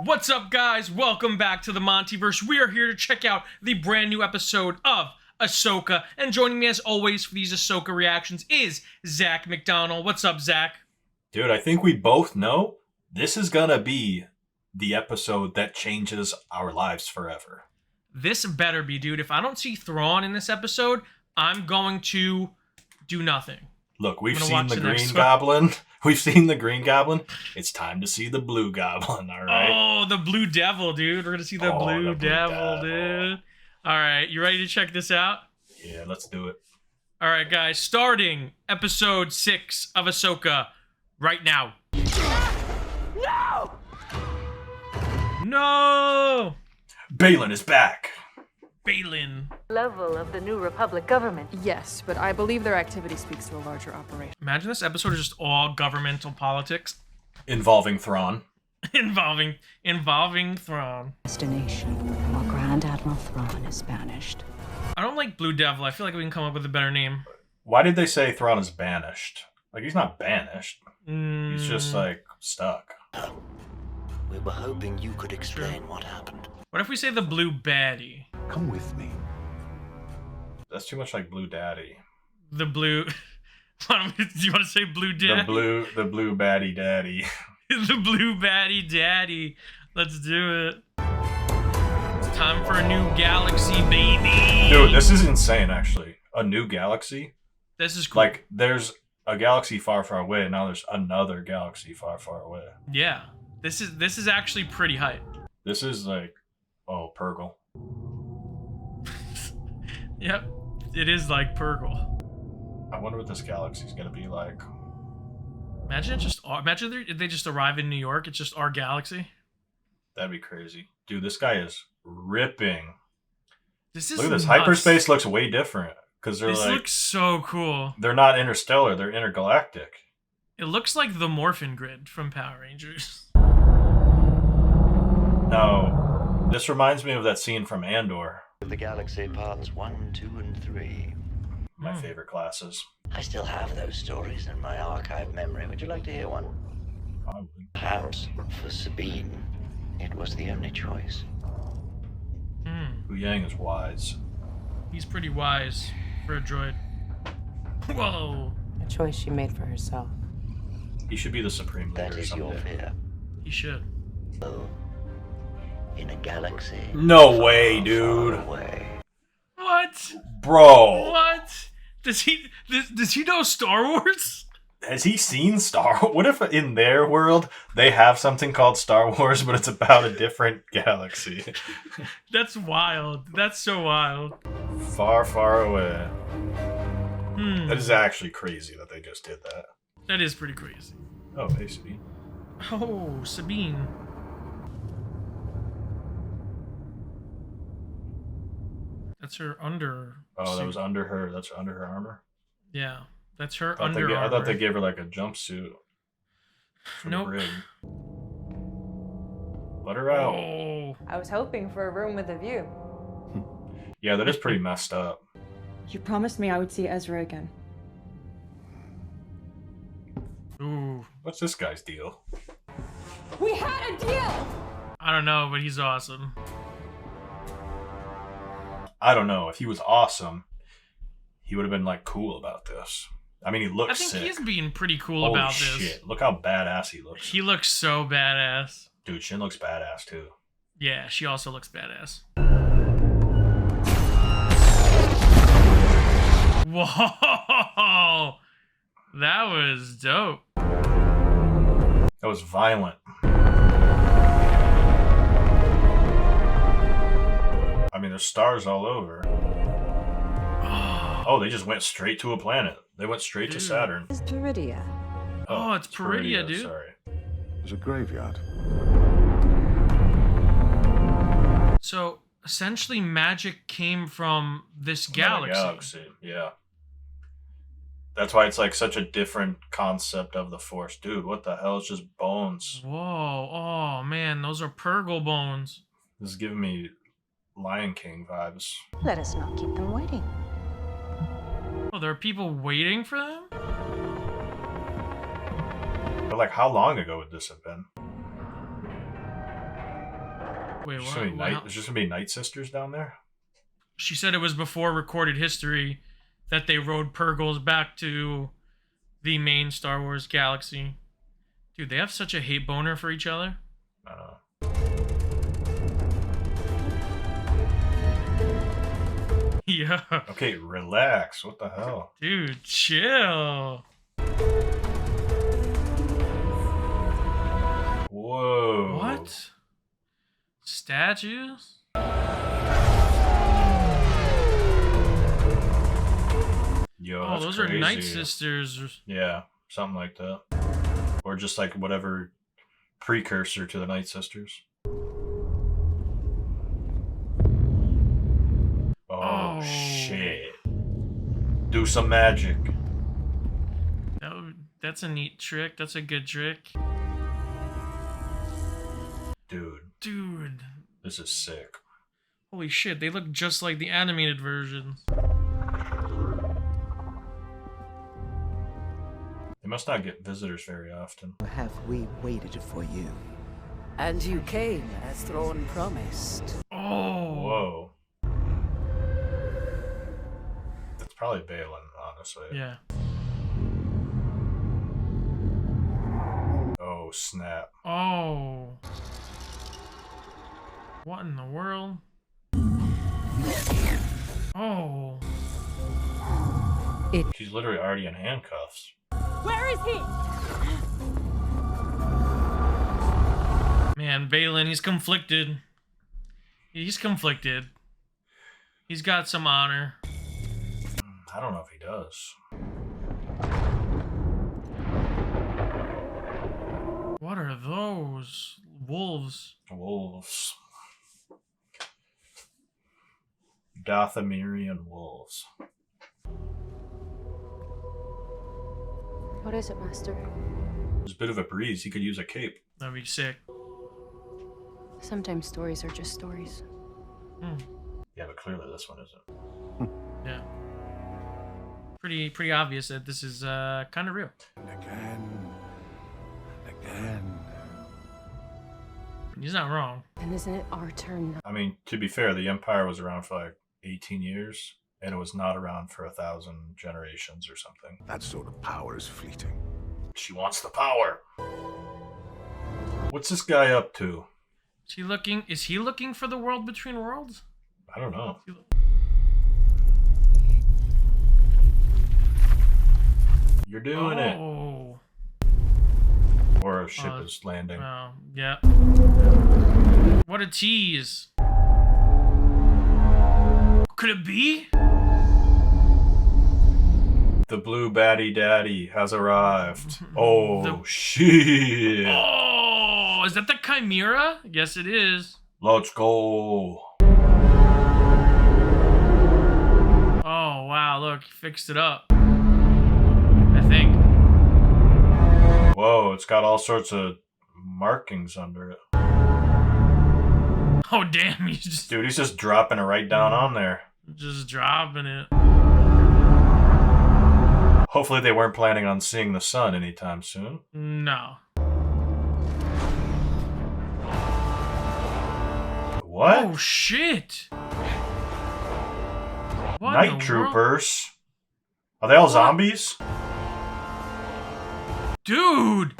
What's up, guys? Welcome back to the MontyVerse. We are here to check out the brand new episode of Ahsoka, and joining me as always for these Ahsoka reactions is Zack McDonald. What's up, Zack? Dude, I think we both know this is gonna be the episode that changes our lives forever. This better be, dude. If I don't see Thrawn in this episode, I'm going to do nothing. Look, we've seen the Green Goblin. We've seen the Green Goblin. It's time to see the Blue Goblin, all right? Oh, the Blue Devil, dude. We're going to see the Blue Devil, dude. All right, you ready to check this out? Yeah, let's do it. All right, guys. Starting episode 6 of Ahsoka right now. No! No! Balin is back. Balin. Level of the New Republic government. Yes, but I believe their activity speaks to a larger operation. Imagine this episode is just all governmental politics. Involving Thrawn. involving Thrawn. Destination, while Grand Admiral Thrawn is banished. I don't like Blue Devil. I feel like we can come up with a better name. Why did they say Thrawn is banished? Like, he's not banished. He's just, like, stuck. We were hoping you could explain what happened. What if we say the Blue Baddie? Come with me. That's too much like Blue Daddy. The Blue... Do you want to say Blue Daddy? The Blue Baddie Daddy. The Blue Baddie Daddy. Let's do it. It's time for a new galaxy, baby. Dude, this is insane, actually. A new galaxy? This is cool. Like, there's a galaxy far, far away, and now there's another galaxy far, far away. Yeah. This is actually pretty hype. This is like, oh, Purgle. Yep. It is like Purgle. I wonder what this galaxy's gonna be like. Imagine if they just arrive in New York. It's just our galaxy. That'd be crazy. Dude, this guy is ripping. This is Look at this. nuts. Hyperspace looks way different. Because they're This like... looks so cool. They're not interstellar. They're intergalactic. It looks like the Morphin Grid from Power Rangers. No. This reminds me of that scene from Andor. The Galaxy Parts 1, 2, and 3. My favorite classes. I still have those stories in my archive memory. Would you like to hear one? Probably. Perhaps for Sabine, it was the only choice. Hu Yang is wise. He's pretty wise for a droid. Whoa. A choice she made for herself. He should be the supreme leader That is your someday. fear. He should. Oh, in a galaxy. No far, way, dude. far away. What? Bro. What? Does he know Star Wars? Has he seen Star Wars? What if in their world they have something called Star Wars, but it's about a different galaxy? That's wild. That's so wild. Far, far away. That is actually crazy that they just did that. That is pretty crazy. Oh, hey, Sabine. Oh, Sabine. That's her under. Oh, that was under her. That's under her armor? Yeah, that's her I under. thought they gave her like a jumpsuit. Nope. Let her out. Oh. I was hoping for a room with a view. Yeah, that is pretty messed up. You promised me I would see Ezra again. Ooh. What's this guy's deal? We had a deal! I don't know, but he's awesome. I don't know. If he was awesome, he would have been like cool about this. I mean, he looks sick. I think he's being pretty cool Holy about shit. this. Look how badass he looks. He looks so badass. Dude, Shin looks badass too. Yeah, she also looks badass. Whoa! That was dope. That was violent. I mean, there's stars all over. Oh, they just went straight to a planet. They went straight to Saturn. It's Peridea. Oh, it's Peridea, dude. Sorry. There's a graveyard. So, essentially, Magik came from this galaxy. Yeah. That's why it's like such a different concept of the Force. Dude, what the hell? It's just bones. Whoa. Oh, man. Those are Purgle bones. This is giving me Lion King vibes. Let us not keep them waiting. Oh, there are people waiting for them? But like, how long ago would this have been? Wait, There's what? just gonna be Night Sisters down there? She said it was before recorded history that they rode Purgles back to the main Star Wars galaxy. Dude, they have such a hate boner for each other. I don't know. Yeah. Okay, relax. What the hell? Dude, chill. Whoa. What? Statues? Yo, Oh, that's those crazy. are Night Sisters. Yeah, something like that. Or just like whatever precursor to the Night Sisters. Oh, shit. Do some magic. That's a neat trick. That's a good trick. Dude, this is sick. Holy shit, they look just like the animated versions. They must not get visitors very often. Have we waited for you? And you came as Thrawn promised. Oh. Whoa. That's probably Balin, honestly. Yeah. Oh, snap. Oh. What in the world? Oh. She's literally already in handcuffs. Where is he? Man, Balin, he's conflicted. He's conflicted. He's got some honor. I don't know if he does. What are those? Wolves. Wolves. Dathomirian wolves. What is it, Master? There's a bit of a breeze. He could use a cape. That'd be sick. Sometimes stories are just stories. Yeah, but clearly this one isn't. Yeah. Pretty obvious that this is kind of real. And again. He's not wrong. And isn't it our turn now? I mean, to be fair, the Empire was around for like 18 years, and it was not around for 1,000 generations or something. That sort of power is fleeting. She wants the power. What's this guy up to? Is he looking for the world between worlds? I don't know. You're doing it. Or a ship is landing. Oh, yeah. What a tease. Could it be? The blue baddie daddy has arrived. Oh, shit. Oh, is that the Chimera? Yes, it is. Let's go. Oh, wow, look, he fixed it up. I think. Whoa, it's got all sorts of markings under it. Oh, damn, he's just... Dude, he's just dropping it right down on there. Just dropping it. Hopefully they weren't planning on seeing the sun anytime soon. No. What? Oh, shit. What in Night the world? troopers? Are they all zombies? Dude!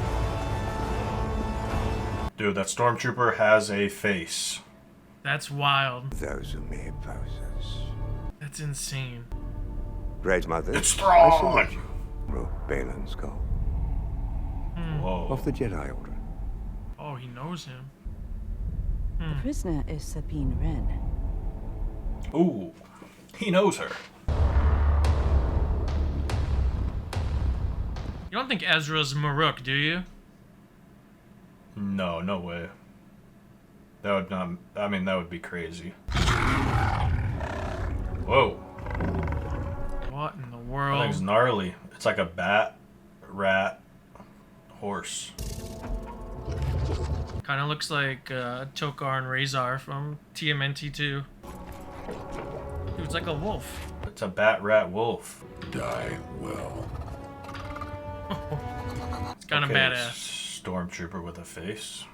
Dude, that stormtrooper has a face. That's wild. Those are mere posers. That's insane. Great Mother. It's Thrawn! Wrote Balin's skull. Whoa. Of the Jedi Order. Oh, he knows him. The prisoner is Sabine Wren. Ooh. He knows her. You don't think Ezra's Maruk, do you? No, no way. That would not... I mean, that would be crazy. Whoa. What in the That world? thing's gnarly. It's like a bat, rat, horse. Kind of looks like Tokar and Razar from TMNT2. Dude, it's like a wolf. It's a bat, rat, wolf. Die well. It's kind of Okay, badass. Stormtrooper with a face.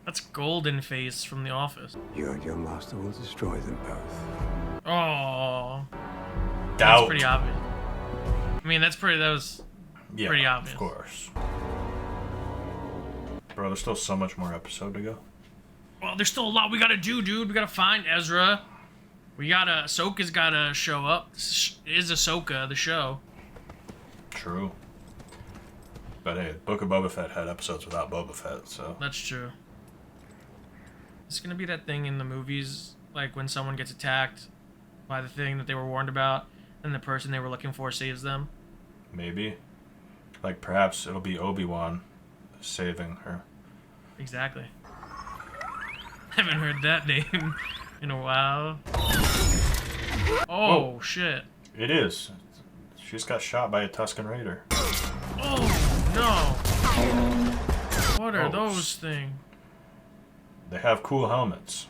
That's Golden Face from The Office. You and your master will destroy them both. Oh, Doubt. that's pretty obvious. I mean, that was Yeah, pretty obvious. of course. Bro, there's still so much more episode to go. Well, there's still a lot we gotta do, dude. We gotta find Ezra. Ahsoka's gotta show up. This is Ahsoka, the show. True. But hey, Book of Boba Fett had episodes without Boba Fett, so... That's true. It's gonna be that thing in the movies, like when someone gets attacked by the thing that they were warned about, and the person they were looking for saves them. Maybe. Like, perhaps it'll be Obi-Wan saving her. Exactly. Haven't heard that name in a while. Oh, Whoa. shit. It is. She just got shot by a Tusken Raider. Oh, no. What are Oh, those things? They have cool helmets.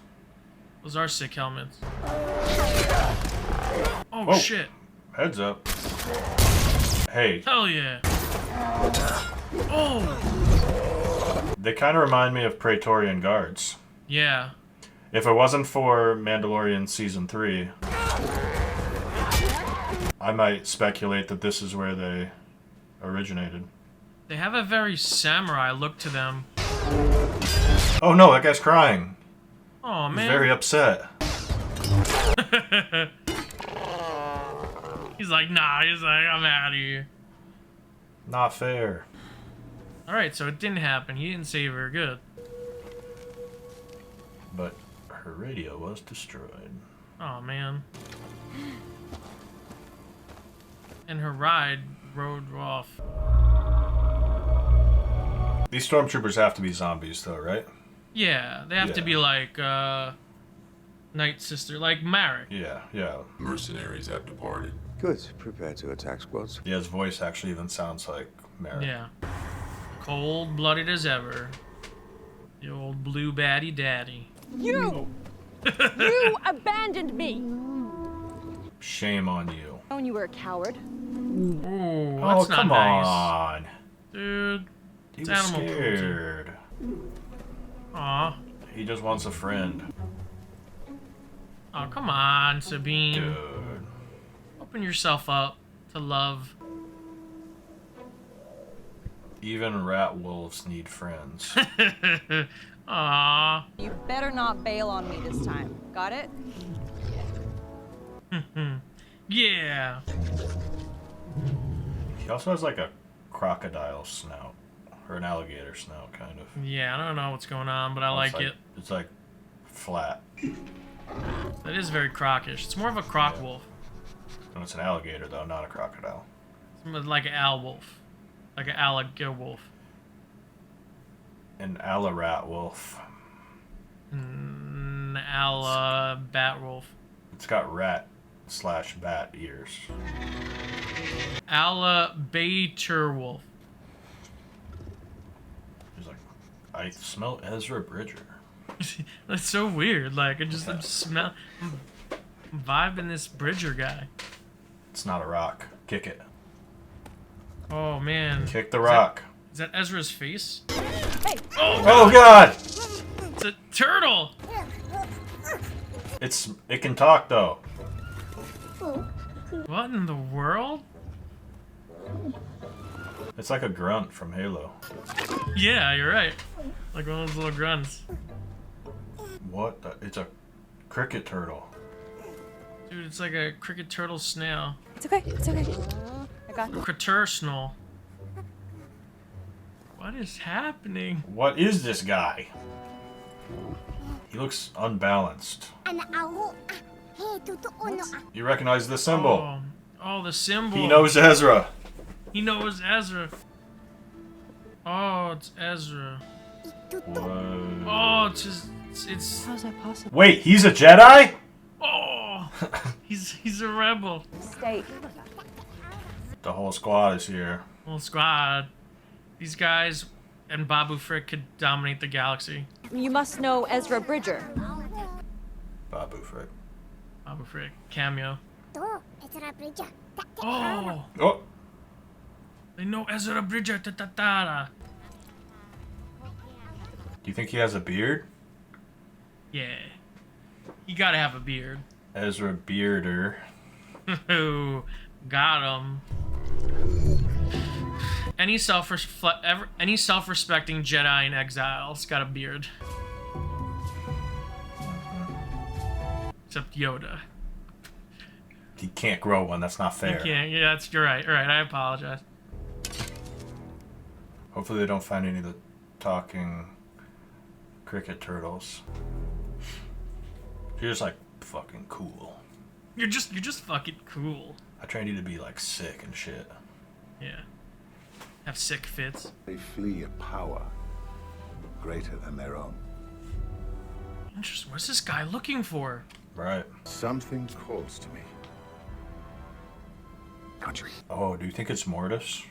Those are sick helmets. Oh, Whoa. shit. Heads up. Hey, Hell yeah. Oh. they kind of remind me of Praetorian Guards. Yeah. If it wasn't for Mandalorian Season 3, I might speculate that this is where they originated. They have a very samurai look to them. Oh no, that guy's crying. Oh, He's man. very upset. He's like, nah. He's like, I'm out of here. Not fair. Alright, so it didn't happen. He didn't save her. Good. But her radio was destroyed. Oh, man. And her rode off. These stormtroopers have to be zombies though, right? Yeah, they have to Yeah. be like, Night Sister, like Marek. Yeah. Mercenaries have departed. Good. Prepare to attack squads. Yeah, his voice actually even sounds like Merrick. Yeah. Cold-blooded as ever. The old blue baddie daddy. You! You abandoned me! Shame on you. Knowing you were a coward. Ooh, Oh, that's not come nice. on. Dude. He It's was animal cruelty. scared. Aw. He just wants a friend. Oh, come on, Sabine. Dude. Open yourself up to love. Even rat wolves need friends. Aw. You better not bail on me this time. Got it? Yeah. He also has like a crocodile snout. Or an alligator snout, kind of. Yeah, I don't know what's going on, but I like it. It's like flat. That is very crockish. It's more of a croc wolf. And it's an alligator though, not a crocodile. It's like an owl wolf. Like an alligator wolf. An alarat wolf. Bat wolf. It's got rat/bat ears. Alabator wolf. He's like, I smell Ezra Bridger. That's so weird. Like, I'm vibing this Bridger guy. It's not a rock. Kick it. Oh, man. Kick the rock. Is that Ezra's face? Hey! Oh god! It's a turtle! It can talk though. What in the world? It's like a grunt from Halo. Yeah, you're right. Like one of those little grunts. What? It's a cricket turtle. Dude, it's like a cricket turtle snail. It's okay. It's okay. I got this. Critter snore. What is happening? What is this guy? He looks unbalanced. You recognize the symbol. Oh, the symbol. He knows Ezra. He knows Ezra. Oh, it's Ezra. Whoa. Oh, it's How's that possible? Wait, he's a Jedi? oh, he's a rebel. Stay. The whole squad is here. Whole squad. These guys and Babu Frick could dominate the galaxy. You must know Ezra Bridger. Babu Frick. Babu Frick cameo. Oh, Oh! they know Ezra Bridger. Ta ta ta. Do you think he has a beard? Yeah. You gotta have a beard. Ezra Bearder. Ooh, got him. Any self-respecting Jedi in exile's got a beard. Except Yoda. He can't grow one. That's not fair. He can't. Yeah, you're right. All right, I apologize. Hopefully they don't find any of the talking cricket turtles. You're just like fucking cool. You're just fucking cool. I trained you to be like sick and shit. Yeah. Have sick fits. They flee a power greater than their own. Interesting. What's this guy looking for? Right. Something calls to me. Country. Oh, do you think it's Mortis?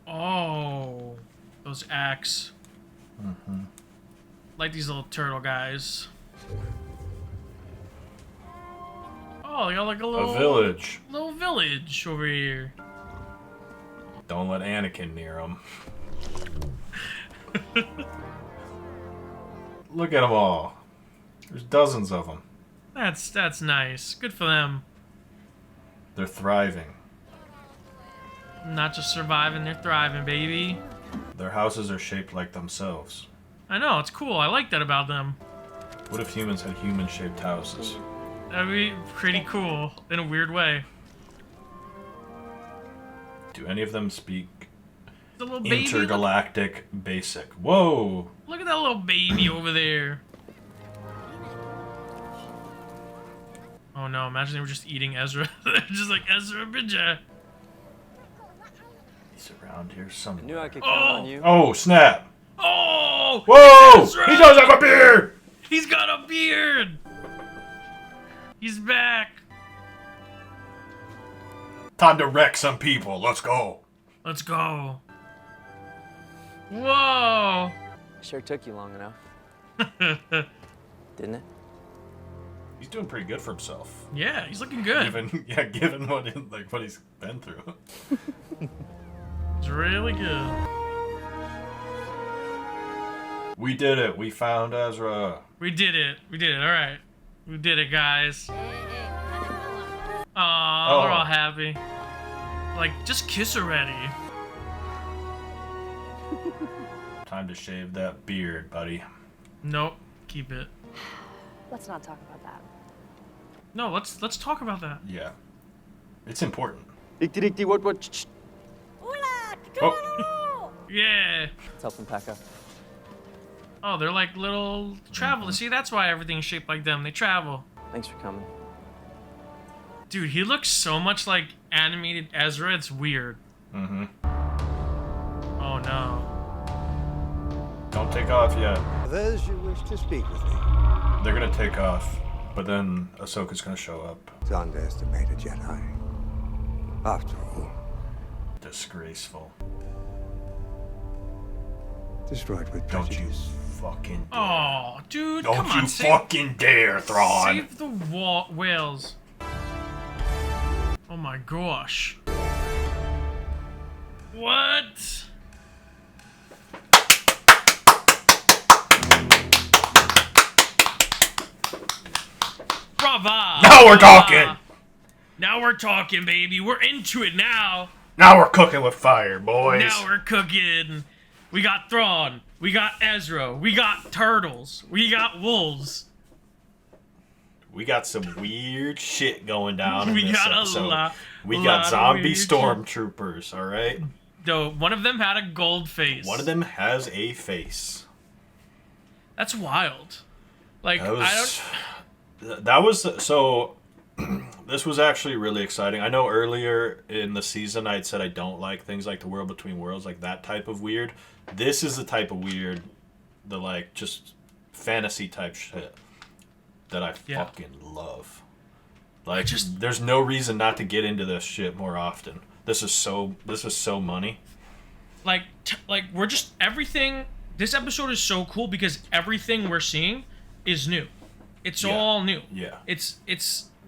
Oh, those acts. Mm-hmm. Like these little turtle guys. Oh, they got like a village. Little village over here. Don't let Anakin near him. Look at them all. There's dozens of them. That's nice. Good for them. They're thriving. Not just surviving, they're thriving, baby. Their houses are shaped like themselves. I know, it's cool. I like that about them. What if humans had human-shaped houses? That'd be pretty cool in a weird way. Do any of them speak The little baby. intergalactic basic? Whoa! Look at that little baby over there. Oh no, imagine they were just eating Ezra. They're just like, Ezra Bridger. He's around here somewhere. I knew I could count on you. Oh, snap! Oh! Whoa! Ezra! He does have a beard! He's got a beard! He's back! Time to wreck some people. Let's go. Let's go. Whoa! Sure took you long enough. Didn't it? He's doing pretty good for himself. Yeah, he's looking good. Given what he's been through. It's really good. We did it. We found Ezra. We did it. We did it. All right. We did it, guys. Aw, they're all happy. Like, just kiss already. Time to shave that beard, buddy. Nope. Keep it. Let's not talk about that. No, let's talk about that. Yeah. It's important. What? Oh. Yeah. Let's help them pack up. Oh, they're like little travelers. See, that's why everything's shaped like them. They travel. Thanks for coming. Dude, he looks so much like animated Ezra. It's weird. Mm-hmm. Oh no. Don't take off yet. Others you wish to speak with me. They're gonna take off, but then Ahsoka's gonna show up. To underestimate a Jedi. After all, Disgraceful. destroyed with Don't you prejudice. fucking dare. Oh, dude, Don't come on. you fucking dare, Thrawn. Save the whales. Oh my gosh. What? Brava! Now we're talking! Now we're talking, baby. We're into it now. Now we're cooking with fire, boys. Now we're cooking. We got Thrawn. We got Ezra. We got turtles. We got wolves. We got some weird shit going down in We this got episode. a lot. We lot got of zombie weird stormtroopers, alright? Though one of them had a gold face. One of them has a face. That's wild. Like, That was so this was actually really exciting. I know earlier in the season I'd said I don't like things like the World Between Worlds, like that type of weird. This is the type of weird, the like just fantasy type shit that I fucking love. Like, there's no reason not to get into this shit more often. This is so money. Like we're just everything. This episode is so cool because everything we're seeing is new. It's all new. Yeah.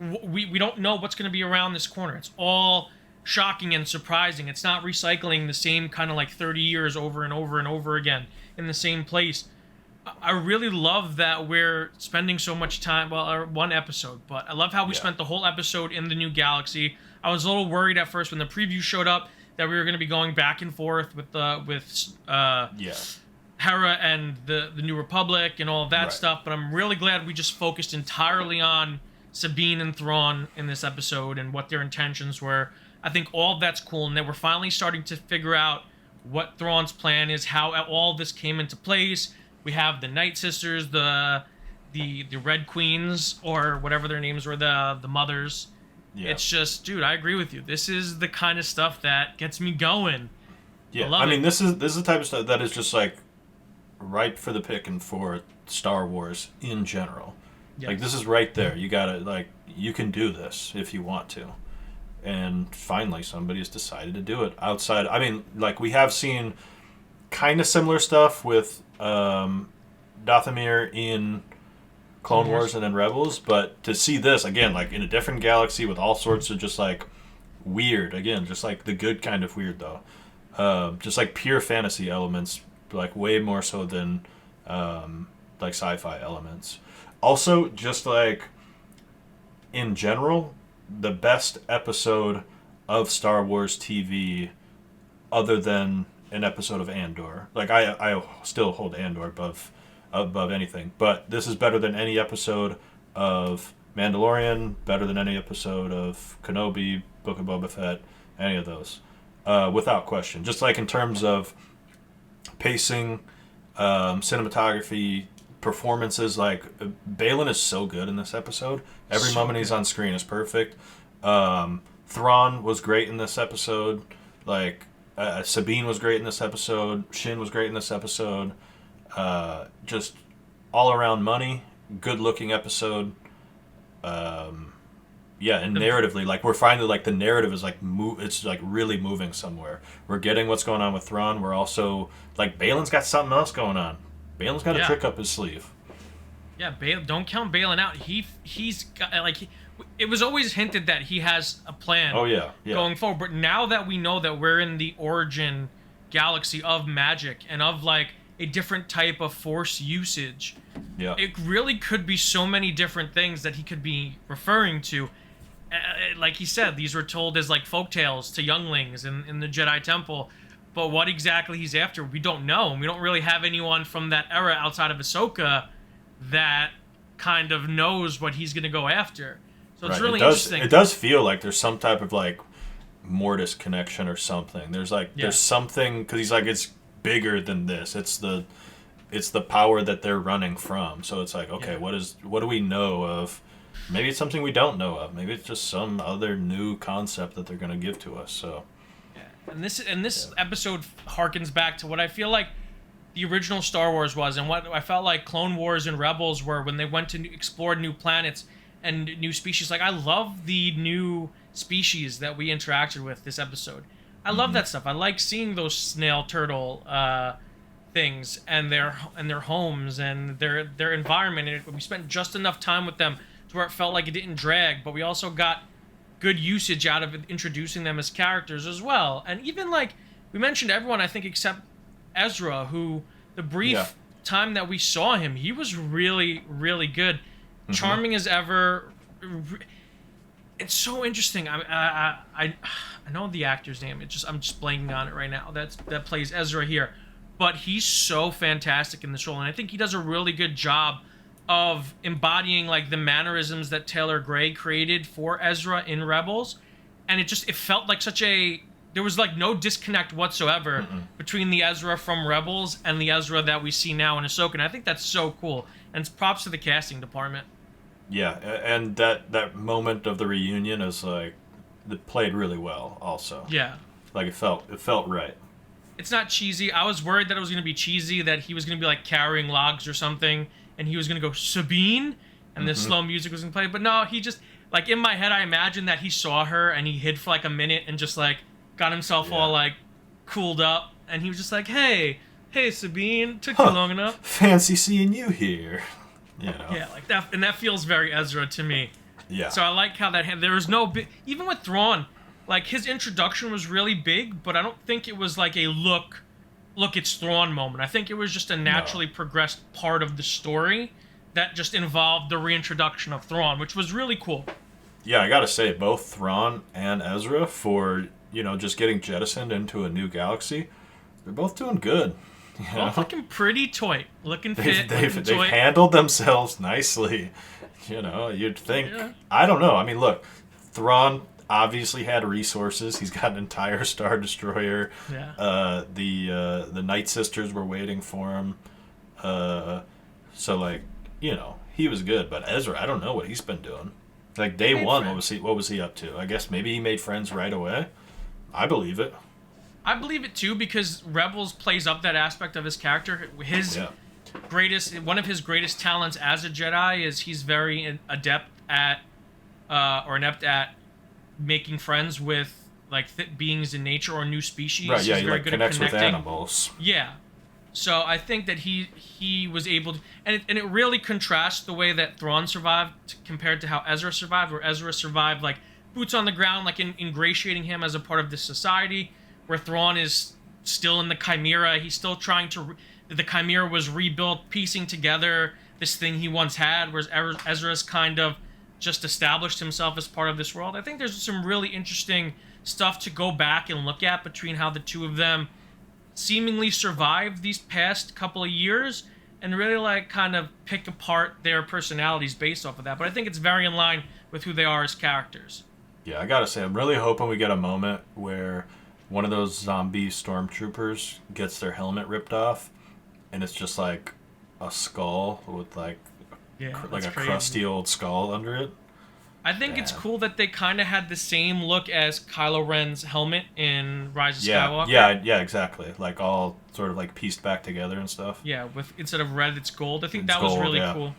We don't know what's going to be around this corner. It's all shocking and surprising. It's not recycling the same kind of like 30 years over and over and over again in the same place. I really love that we're spending so much time, well, one episode, but I love how we spent the whole episode in the new galaxy. I was a little worried at first when the preview showed up that we were going to be going back and forth with Hera and the New Republic and all of that stuff, but I'm really glad we just focused entirely on Sabine and Thrawn in this episode and what their intentions were. I think all of that's cool, and that we're finally starting to figure out what Thrawn's plan is, how all this came into place. We have the Night Sisters, the Red Queens, or whatever their names were, the mothers. Yeah. It's just, dude, I agree with you. This is the kind of stuff that gets me going. Yeah, I mean, this is the type of stuff that is just like ripe for the picking for Star Wars in general. Yes. Like, this is right there. You gotta, like, you can do this if you want to. And finally, somebody has decided to do it outside. I mean, like, we have seen kind of similar stuff with Dathomir in Clone Wars and then Rebels, but to see this, again, like, in a different galaxy with all sorts of just, like, weird, again, just, like, the good kind of weird, though. Just, like, pure fantasy elements, like, way more so than, like, sci-fi elements. Also, just, like, in general, the best episode of Star Wars TV other than an episode of Andor. Like, I still hold Andor above anything, but this is better than any episode of Mandalorian, better than any episode of Kenobi, Book of Boba Fett, any of those, without question. Just like in terms of pacing, cinematography, performances, like, Baylan is so good in this episode. Every moment he's on screen is perfect. Thrawn was great in this episode. Like, Sabine was great in this episode. Shin was great in this episode. Just all around money, good looking episode. And narratively, like, we're finally, like, the narrative is like it's like really moving somewhere. We're getting what's going on with Thrawn. We're also, like, Baylan's got something else going on. Baylan's got a trick up his sleeve. Yeah, don't count Baylan out. He's got, like, it was always hinted that he has a plan. Going forward. But now that we know that we're in the origin galaxy of Magik and of, like, a different type of Force usage, it really could be so many different things that he could be referring to. Like he said, these were told as, like, folktales to younglings in the Jedi Temple. But what exactly he's after, we don't know. We don't really have anyone from that era outside of Ahsoka that kind of knows what he's going to go after. So it's really interesting. It does feel like there's some type of, like, Mortis connection or something. There's, like, there's something, because he's like, it's bigger than this. It's the power that they're running from. So it's like, okay, what do we know of? Maybe it's something we don't know of. Maybe it's just some other new concept that they're going to give to us. So. And this episode harkens back to what I feel like the original Star Wars was, and what I felt like Clone Wars and Rebels were when they went to explore new planets and new species. Like, I love the new species that we interacted with this episode. I love that stuff. I like seeing those snail turtle things and their homes and their environment. And we spent just enough time with them to where it felt like it didn't drag, but we also got good usage out of introducing them as characters as well. And even, like, we mentioned everyone, I think, except Ezra, who the brief time that we saw him, he was really, really good. Charming as ever. It's so interesting. I know the actor's name. I'm just blanking on it right now. That plays Ezra here, but he's so fantastic in this role, and I think he does a really good job of embodying, like, the mannerisms that Taylor Gray created for Ezra in Rebels, and it felt like there was, like, no disconnect whatsoever between the Ezra from Rebels and the Ezra that we see now in Ahsoka, and I think that's so cool, and it's props to the casting department. Yeah, and that moment of the reunion is, like, it played really well also. Yeah. Like, it felt right. It's not cheesy. I was worried that it was going to be cheesy, that he was going to be, like, carrying logs or something, and he was going to go, Sabine? And the slow music was going to play. But no, he just, like, in my head, I imagined that he saw her, and he hid for, like, a minute and just, like, got himself all, like, cooled up. And he was just like, hey, Sabine, took you long enough. Fancy seeing you here. You know. Yeah, like that, and that feels very Ezra to me. Yeah. So I like how there was no even with Thrawn, like, his introduction was really big, but I don't think it was like a look look, it's Thrawn moment. I think it was just a naturally progressed part of the story that just involved the reintroduction of Thrawn, which was really cool. Yeah, I gotta say, both Thrawn and Ezra, for, just getting jettisoned into a new galaxy, they're both doing good. Both looking pretty toy. Looking fit. They've toy. handled themselves nicely. You'd think... Yeah. I don't know. I mean, look, Thrawn obviously had resources. He's got an entire Star Destroyer. Yeah. The Night Sisters were waiting for him. So, he was good. But Ezra, I don't know what he's been doing. Like, day one, what was he up to? I guess maybe he made friends right away. I believe it. I believe it too, because Rebels plays up that aspect of his character. One of his greatest talents as a Jedi is he's very inept at making friends with beings in nature or new species. Right, yeah, he's very good connects at connecting with animals. Yeah. So I think that he was able to, and it really contrasts the way that Thrawn survived compared to how Ezra survived, where Ezra survived boots on the ground, ingratiating him as a part of this society, where Thrawn is still in the Chimera. He's still trying to... The Chimera was rebuilt, piecing together this thing he once had, whereas Ezra's kind of just established himself as part of this world. I think there's some really interesting stuff to go back and look at between how the two of them seemingly survived these past couple of years and really kind of pick apart their personalities based off of that. But I think it's very in line with who they are as characters. Yeah, I gotta say, I'm really hoping we get a moment where one of those zombie stormtroopers gets their helmet ripped off, and it's just a skull with a crusty old skull under it. I think it's cool that they kind of had the same look as Kylo Ren's helmet in Rise of Skywalker. Yeah, exactly. All sort of pieced back together and stuff. Yeah, with instead of red, it's gold. I think that was really cool.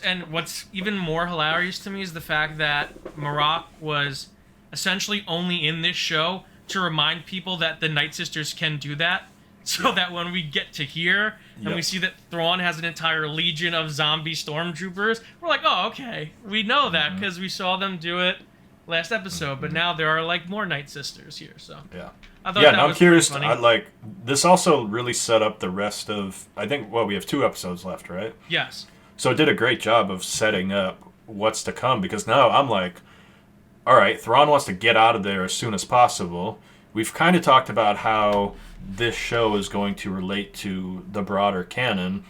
And what's even more hilarious to me is the fact that Magik was essentially only in this show to remind people that the Night Sisters can do that, so that when we get to here and we see that Thrawn has an entire legion of zombie stormtroopers, we're like, oh, okay, we know that because we saw them do it last episode. But now there are more Night Sisters here. So I thought I'm curious. This also really set up the rest of. I think we have 2 episodes left, right? Yes. So it did a great job of setting up what's to come, because now I'm all right, Thrawn wants to get out of there as soon as possible. We've kind of talked about how this show is going to relate to the broader canon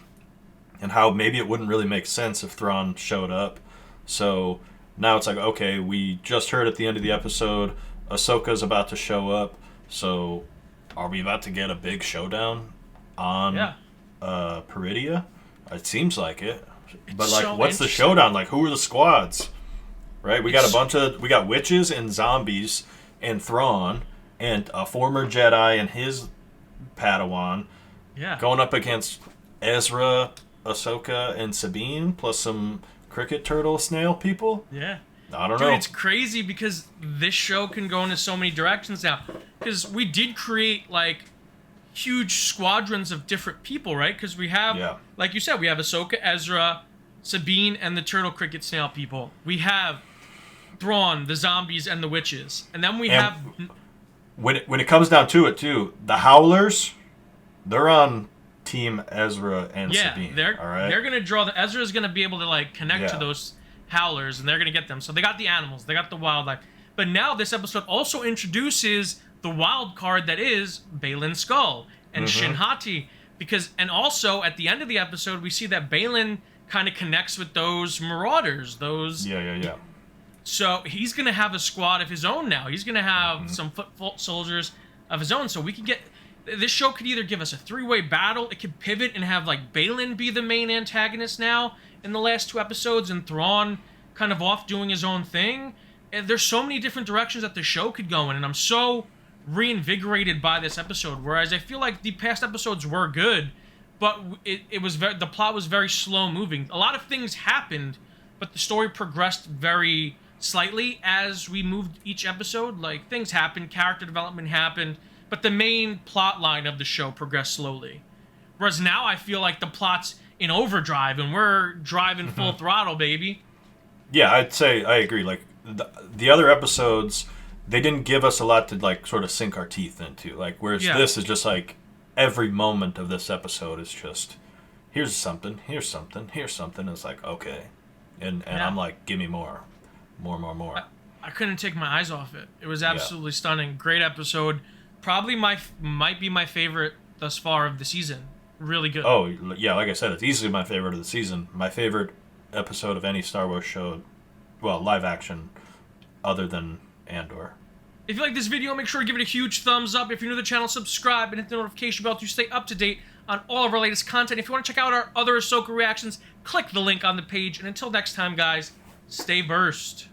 and how maybe it wouldn't really make sense if Thrawn showed up. So now it's okay, we just heard at the end of the episode Ahsoka's about to show up. So are we about to get a big showdown on Peridea? It seems like it. But what's the showdown? Who are the squads? Right? We got witches and zombies and Thrawn and a former Jedi and his Padawan going up against Ezra, Ahsoka, and Sabine, plus some cricket turtle snail people. Yeah. I don't know. It's crazy because this show can go into so many directions now. Because we did create huge squadrons of different people, right? Because we have, like you said, we have Ahsoka, Ezra, Sabine, and the turtle cricket snail people. We have Thrawn, the zombies, and the witches. And then we have... When it comes down to it, too, the Howlers, they're on Team Ezra and Sabine. All right? They're going to draw... Ezra's going to be able to, connect to those Howlers, and they're going to get them. So they got the animals. They got the wildlife. But now this episode also introduces the wild card that is Baylan Skull and Shin Hati. And also, at the end of the episode, we see that Baylan kind of connects with those marauders. Yeah. So he's going to have a squad of his own now. He's going to have some foot soldiers of his own. So we can get... This show could either give us a 3-way battle. It could pivot and have, Baylan be the main antagonist now in the last 2 episodes and Thrawn kind of off doing his own thing. And there's so many different directions that the show could go in, and I'm so reinvigorated by this episode. Whereas I feel like the past episodes were good, but the plot was very slow moving. A lot of things happened, but the story progressed very slightly as we moved each episode. Things happened, character development happened, but the main plot line of the show progressed slowly. Whereas now I feel like the plot's in overdrive and we're driving full throttle, baby. Yeah, I'd say I agree. The other episodes, they didn't give us a lot to sort of sink our teeth into. Whereas this is just every moment of this episode is just, here's something, here's something, here's something. It's like, okay. And I'm like, give me more. More. I couldn't take my eyes off it. It was absolutely stunning. Great episode. Probably might be my favorite thus far of the season. Really good. Oh, yeah, like I said, it's easily my favorite of the season. My favorite episode of any Star Wars show, well, live action, other than Andor. If you like this video, make sure to give it a huge thumbs up. If you're new to the channel, subscribe and hit the notification bell to stay up to date on all of our latest content. If you want to check out our other Ahsoka reactions, click the link on the page. And until next time, guys, stay versed.